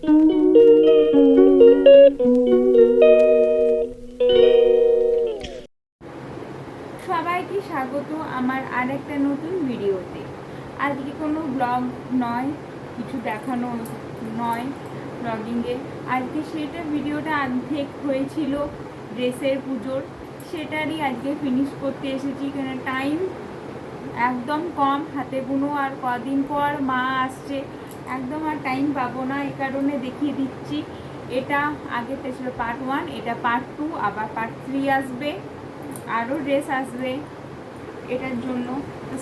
সবাইকে স্বাগত আমার আরেকটা নতুন ভিডিওতে। আজকে কোনো ব্লগ নয়, কিছু দেখানো নয় ব্লগিংয়ে। আজকে সেটা ভিডিওটা অর্ধেক হয়েছিল ড্রেসের পুজোর, সেটারই আজকে ফিনিশ করতে এসেছি। কেন টাইম একদম কম, হাতে গুনো আর কদিন পর মা আসছে, একদম আর টাইম পাবো না। এই কারণে দেখিয়ে দিচ্ছি। এটা আগেরটা ছিল পার্ট 1, এটা পার্ট 2, আবার পার্ট 3 আসবে, আরও ড্রেস আসবে। এটার জন্য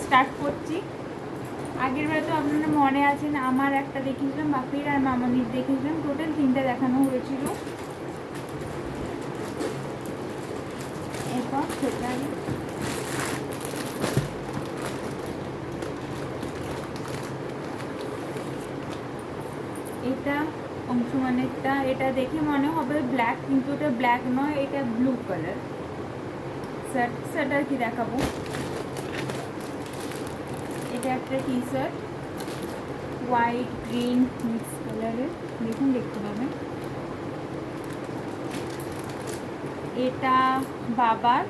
স্টার্ট করছি। আগের বার তো আপনারা মনে আছেন আমার একটা দেখিয়েছিলাম, বাপির আর মামনির দেখিয়েছিলাম, টোটাল 3টা দেখানো হয়েছিল। এরপর সেটাই এটা অংশমানেরটা। এটা দেখে মনে হবে ব্ল্যাক, কিন্তু এটা ব্ল্যাক নয়, এটা ব্লু কালার। শার্ট আর কি দেখাবো। এটা একটা T shirt, white green mix কালারের, দেখুন দেখতে পাবেন। এটা বাবার,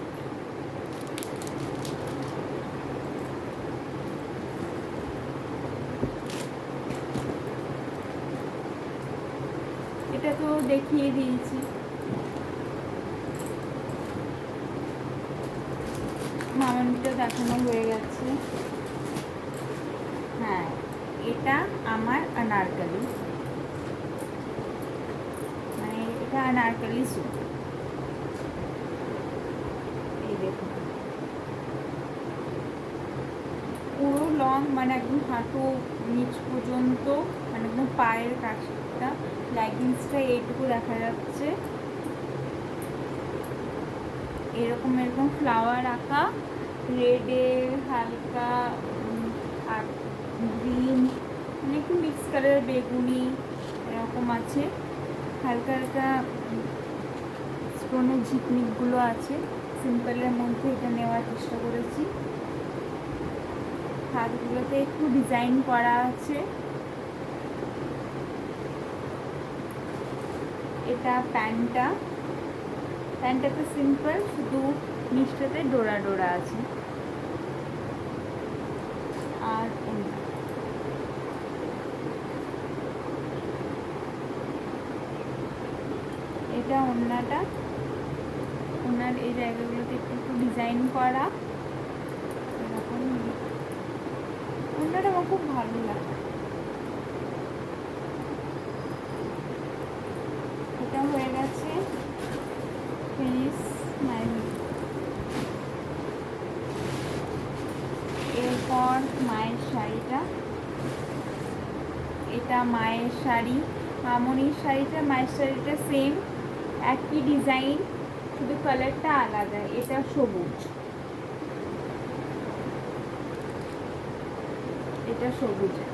এটা তো দেখিয়ে দিয়েছি। মামনিটা দেখানো হয়ে গেছে। হ্যাঁ, এটা আমার আনারকলি, মানে এটা আনারকলি স্যুট। এই দেখুন পুরো লং, মানে একদম হাঁটু নিচ পর্যন্ত, মানে একদম পায়ের কাছটা, লেগিংসটা এইটুকু দেখা যাচ্ছে। এরকম এরকম ফ্লাওয়ার আঁকা, রেডে হালকা আর গ্রিন, মানে একটু মিক্স কালার, বেগুনি এরকম আছে। হালকা হালকা স্টোনের ঝিকমিকগুলো আছে। সিম্পলের মধ্যে এটা নেওয়ার চেষ্টা করেছি। হাতগুলোতে একটু ডিজাইন করা আছে। এটা প্যান্টটা তো সিম্পল, শুধু নিচটাতে ডোরা ডোরা আছে। আর এটা ওড়নাটা, ওনার এই জায়গাগুলোতে একটু একটু ডিজাইন করা এরকম। ওড়নাটা আমার খুব ভালো লাগে। এটা হয়ে গেছে ফিনিশ মাই। এরপর মায়ের শাড়িটা, এটা মায়ের শাড়ি, মামনির শাড়িটা মায়ের শাড়িটা সেম, একই ডিজাইন, শুধু কালারটা আলাদা। এটা সবুজ, এটা সবুজের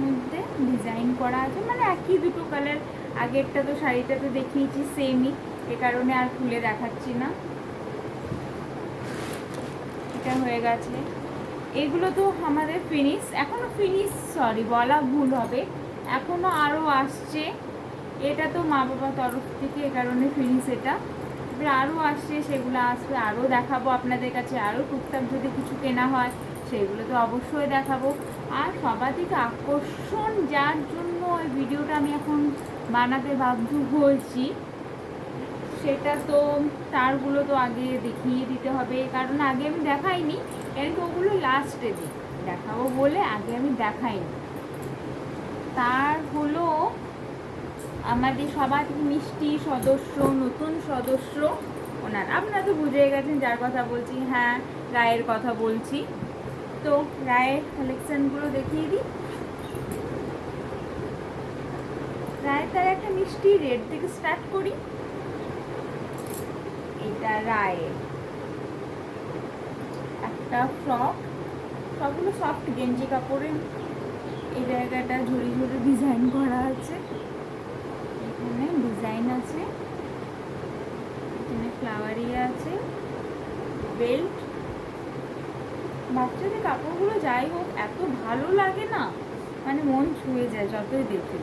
মধ্যে ডিজাইন করা আছে, মানে একই দুটো কালার। আগেরটা তো শাড়িটা তো দেখিয়েছি সেমই, এ কারণে আর খুলে দেখাচ্ছি না। এটা হয়ে গেছে। এগুলো তো আমাদের ফিনিশ, এখনো ফিনিশ, সরি বলা ভুল হবে, এখনো আরও আসছে। এটা তো মা বাবার তরফ থেকে, এ কারণে ফিনিশ। এটা এবার আরও আসছে, সেগুলো আসবে, আরও দেখাবো আপনাদের কাছে। আরও টুকটাক যদি কিছু কেনা হয় সেগুলো তো অবশ্যই দেখাবো। আর সবার থেকে আকর্ষণ যার জন্য ওই ভিডিওটা আমি এখন বানাতে বাধ্য হয়েছি, সেটা তো তারগুলো তো আগে দেখিয়ে দিতে হবে, কারণ আগে আমি দেখাইনি। কিন্তু ওগুলো লাস্টে দেখাবো বলে আগে আমি দেখাইনি। তার হলো আমাদের সবার থেকে মিষ্টি সদস্য, নতুন সদস্য ওনার, আপনারা তো বুঝে গেছেন যার কথা বলছি। হ্যাঁ, রায়ের কথা বলছি। তো রায়ের কালেকশানগুলো দেখিয়ে দিই। রায়ের তার একটা মিষ্টি রেড থেকে স্টার্ট করি। এটা রায়ের একটা ফ্রক, সবগুলো সফট গেঞ্জি কাপড়ে। এই জায়গাটা ঝুড়ি ঝুড়ি ডিজাইন করা আছে, এখানে ডিজাইন আছে, এখানে ফ্লাওয়ারি আছে, বেল্ট। বাচ্চাদের কাপড়গুলো যাই হোক এত ভালো লাগে না, মানে মন ছুঁয়ে যায় যতই দেখি।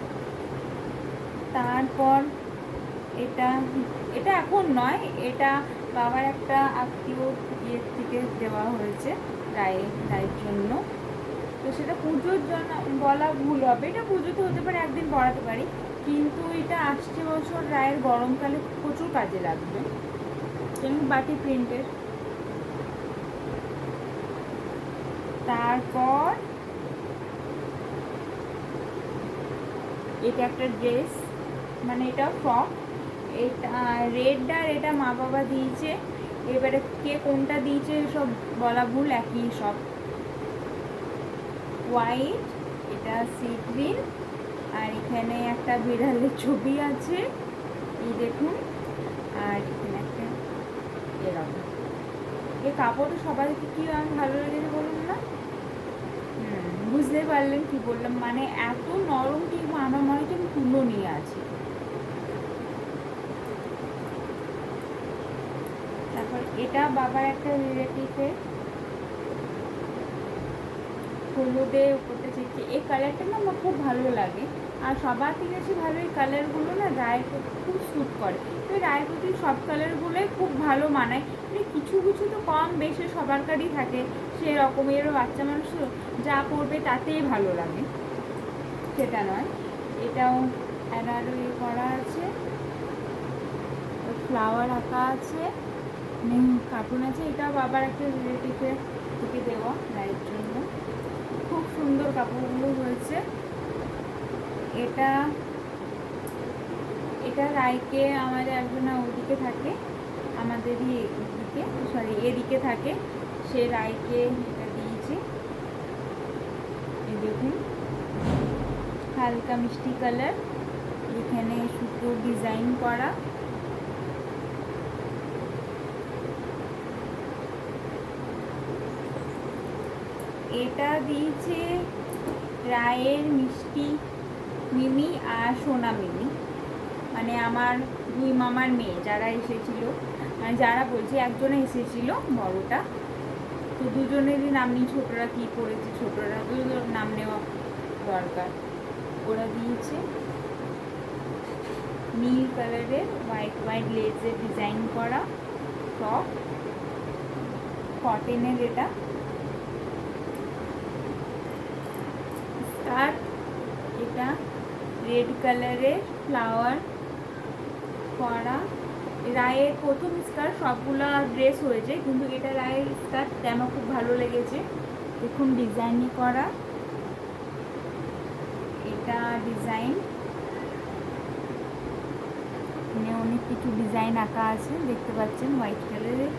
তারপর এটা এটা এখন নয়, এটা বাবার একটা আত্মীয় ইয়ের থেকে দেওয়া হয়েছে রায়ের জন্য। তো সেটা পুজোর জন্য বলা ভুল হবে, এটা পুজোতে হতে পারে, একদিন পড়াতে পারি, কিন্তু এটা আসছে বছর রায়ের গরমকালে প্রচুর কাজে লাগবে। যেমন বাটি প্রিন্টের। তারপর এটা একটা ড্রেস, মানে এটা ফ্রক, এটা রেড আর এটা মা বাবা দিয়েছে। এবারে কে কোনটা দিয়েছে সব বলা ভুল, একই সব। হোয়াইট, এটা সি গ্রিন, আর এখানে একটা বিড়ালের ছবি আছে, এই দেখুন। আর এখানে একটা এরকম। এই কাপড়টা সবাইকে কি ভালো লেগেছে বলুন না? বুঝতে পারলেন কি বললাম, মানে এত নরম, কিন্তু আমার মনে হচ্ছে আমি তুলো নিয়ে আছি। তারপর এটা বাবার একটা রিলেটিভের হলুদে উপরটা চেয়েছি। এই কালারটা না আমার খুব ভালো লাগে, আর সবার থেকে বেশি ভালো এই কালারগুলো না রায়ের প্রতি খুব স্যুট করে। তো রায়ের প্রতি সব কালারগুলোই খুব ভালো মানায়, মানে কিছু কিছু তো কম বেশি সবারকারই থাকে, সেরকমেরও বাচ্চা মানুষ যা করবে তাতেই ভালো লাগে, সেটা নয়। এটাও অ্যানারো করা আছে, ফ্লাওয়ার আঁকা আছে, কার্টুন আছে। এটাও বাবার একটা রিলেটিভের থেকে দেওয়া রায়ের জন্য। খুব সুন্দর কাপড়গুলো হয়েছে। এটা এটা রায়কে আমাদের একজনা ওদিকে থাকে, আমাদেরই এদিকে, সরি এদিকে থাকে, সে রায়কে এটা দিয়েছে। এই দেখুন, হালকা মিষ্টি কালার, এখানে সুতো ডিজাইন করা। এটা দিয়েছে রায়ের মিষ্টি মিমি আর সোনা মিমি, মানে আমার দুই মামার মেয়ে যারা এসেছিল, মানে যারা বলছে একজনে এসেছিল বড়টা, তো দুজনেরই নাম নিয়ে, ছোটরা কী করেছে, ছোটরা দুজনের নাম নেওয়া দরকার। ওরা দিয়েছে নীল কালারের হোয়াইট লেসের ডিজাইন করা টপ, কটনের। এটা স্কার্ট, এটা রেড কালারের ফ্লাওয়ার করা। রায়ের প্রথম স্কার্ট সবগুলো ড্রেস হয়েছে, কিন্তু এটা রায়ের স্কার্ট আমার খুব ভালো লেগেছে। দেখুন ডিজাইন করা, এটা ডিজাইন, অনেক কিছু ডিজাইন আঁকা আছে, দেখতে পাচ্ছেন। হোয়াইট কালারের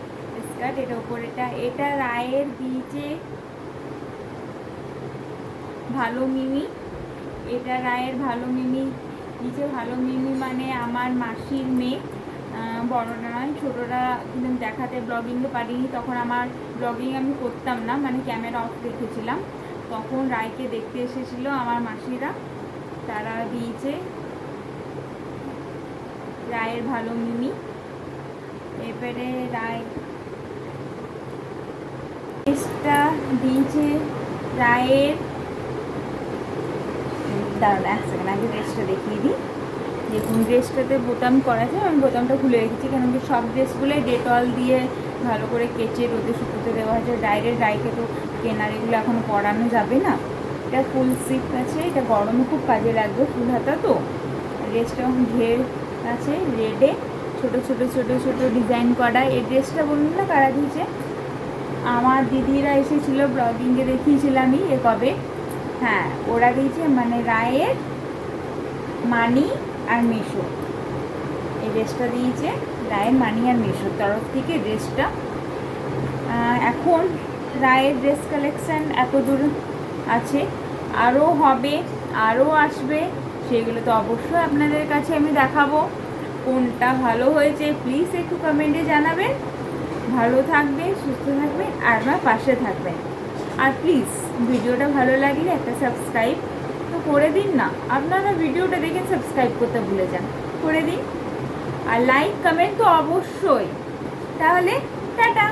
স্কার্ট, এটা উপরে এটা রায়ের দিয়েছে ভালো মিমি। এটা রায়ের ভালো মিমি দিয়েছে। ভালো মিমি মানে আমার মাসির মেয়ে, বড়রা নয়, ছোটরা কিন্তু দেখাতে ব্লগিংয়ে পারিনি, তখন আমার ব্লগিং আমি করতাম না, মানে ক্যামেরা অফ রেখেছিলাম। তখন রায়কে দেখতে এসেছিল আমার মাসিরা, তারা দিয়েছে রায়ের ভালো মিমি। এবারে রায় ড্রেসটা দিয়েছে রায়ের, দাঁড়ান এক সেকেন্ড, আগে ড্রেসটা দেখিয়ে দিই। দেখুন ড্রেসটাতে বোতাম করা আছে, আমি বোতামটা খুলে রেখেছি, কারণ কি সব ড্রেসগুলোই ডেটল দিয়ে ভালো করে কেচে রোদে শুকোতে দেওয়া হয়েছে। রায়কে তো কেনার এগুলো এখনও পরানো যাবে না। এটা ফুল স্লিভ আছে, এটা গরমে খুব কাজে লাগবে, ফুল হাতা তো। ড্রেসটা ঘের আছে রেডে, ছোট ছোট ছোট ছোট ডিজাইন করা। এই ড্রেসটা বলুন না কারা দিয়েছে? আমার দিদিরা এসেছিল, ব্লগিংয়ে দেখিয়েছিলামই এ কবে, হ্যাঁ ওরা দিয়েছে, মানে রায়ের মানি আর মেশো, এই ড্রেসটা দিয়েছে রায়ের মানি আর মেশোর তরফ থেকে ড্রেসটা। এখন রায়ের ড্রেস কালেকশান এত দূর আছে, আরও হবে, আরও আসবে, সেগুলো তো অবশ্যই আপনাদের কাছে আমি দেখাবো। কোনটা ভালো হয়েছে প্লিজ একটু কমেন্টে জানাবেন। ভালো থাকবেন, সুস্থ থাকবেন, আর আমার পাশে থাকবেন। আর প্লিজ ভিডিওটা ভালো লাগলে একটা সাবস্ক্রাইব তো করে দিন না, আপনারা ভিডিওটা দেখে সাবস্ক্রাইব করতে ভুলে যান, করে দিন। আর লাইক কমেন্ট তো অবশ্যই। তাহলে টাটা।